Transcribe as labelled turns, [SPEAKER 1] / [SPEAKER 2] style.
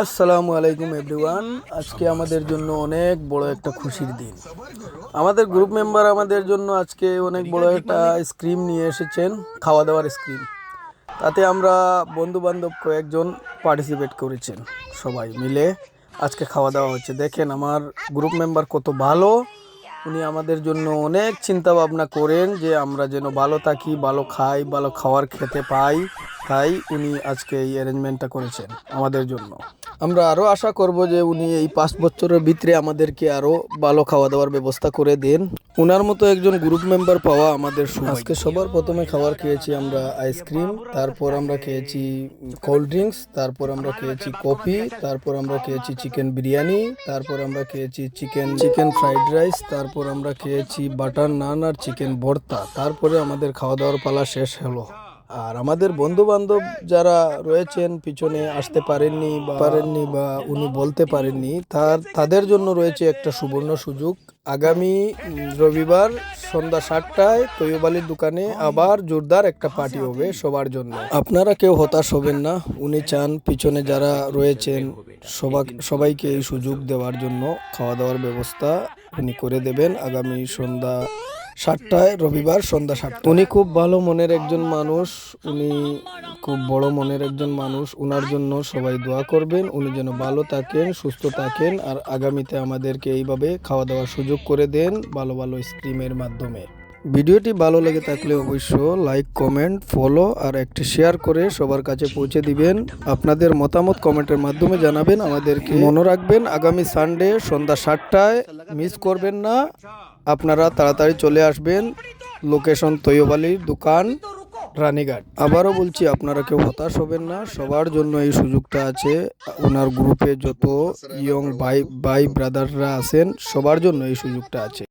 [SPEAKER 1] আসসালামু আলাইকুম এভরিওয়ান। আজকে আমাদের জন্য অনেক বড় একটা খুশির দিন। আমাদের গ্রুপ মেম্বার আমাদের জন্য আজকে অনেক বড় একটা স্ক্রিম নিয়ে এসেছেন, খাওয়া দাওয়ার স্ক্রিম। তাতে আমরা বন্ধু বান্ধব কয়েকজন পার্টিসিপেট করেছেন, সবাই মিলে আজকে খাওয়া দাওয়া হচ্ছে। দেখেন আমার গ্রুপ মেম্বার কত ভালো, উনি আমাদের জন্য অনেক চিন্তা ভাবনা করেন যে আমরা যেন ভালো থাকি, ভালো খাই, ভালো খাওয়ার খেতে পাই। তাই উনি আজকে এই অ্যারেঞ্জমেন্টটা করেছেন আমাদের জন্য। আমরা আরও আশা করব যে উনি এই 5 বছরের ভিতরে আমাদেরকে আরও ভালো খাওয়া দাওয়ার ব্যবস্থা করে দেন। ওনার মতো একজন গ্রুপ মেম্বার পাওয়া আমাদের সৌভাগ্য। আজকে সবার প্রথমে খাবার খেয়েছি আমরা আইসক্রিম, তারপর আমরা খেয়েছি কোল্ড ড্রিঙ্কস, তারপর আমরা খেয়েছি কফি, তারপর আমরা খেয়েছি চিকেন বিরিয়ানি, তারপর আমরা খেয়েছি চিকেন ফ্রাইড রাইস, তারপর আমরা খেয়েছি বাটার নান আর চিকেন ভর্তা। তারপরে আমাদের খাওয়া দাওয়ার পালা শেষ হলো। আর আমাদের বন্ধু বান্ধব যারা রয়েছেন পিছনে আসতে পারেননি বা উনি বলতে পারেননি, তাদের জন্য রয়েছে একটা সুবর্ণ সুযোগ। আগামী রবিবার সন্ধ্যা 7টায় তৈয়ব আলীর দোকানে আবার জোরদার একটা পার্টি হবে সবার জন্য। আপনারা কেউ হতাশ হবেন না, উনি চান পিছনে যারা রয়েছেন সবাইকে এই সুযোগ দেওয়ার জন্য খাওয়া দাওয়ার ব্যবস্থা উনি করে দেবেন আগামী সন্ধ্যা 7টায়, রবিবার সন্ধ্যা 7টায়। উনি খুব ভালো মনের একজন মানুষ, উনি খুব বড় মনের একজন মানুষ। ওনার জন্য সবাই দোয়া করবেন, উনি যেন ভালো থাকেন, সুস্থ থাকেন, আর আগামীতে আমাদেরকে এইভাবে খাওয়া দাওয়ার সুযোগ করে দেন ভালো ভালো স্ক্রিমের মাধ্যমে। ভিডিওটি ভালো লেগে থাকলে অবশ্য লাইক, কমেন্ট, ফলো আর একটি শেয়ার করে সবার কাছে পৌঁছে দিবেন। আপনাদের মতামত কমেন্টের মাধ্যমে জানাবেন আমাদেরকে। মনে রাখবেন আগামী সানডে সন্ধ্যা 7টায়, মিস করবেন না। আপনারা তাড়াতাড়ি চলে আসবেন। লোকেশন তৈয়ব আলীর দোকান, রানীঘাট। আবারও বলছি আপনারা কেউ হতাশ হবেন না, সবার জন্য এই সুযোগটা আছে। ওনার গ্রুপে যত ইয়ং ভাই ব্রাদাররা আছেন সবার জন্য এই সুযোগটা আছে।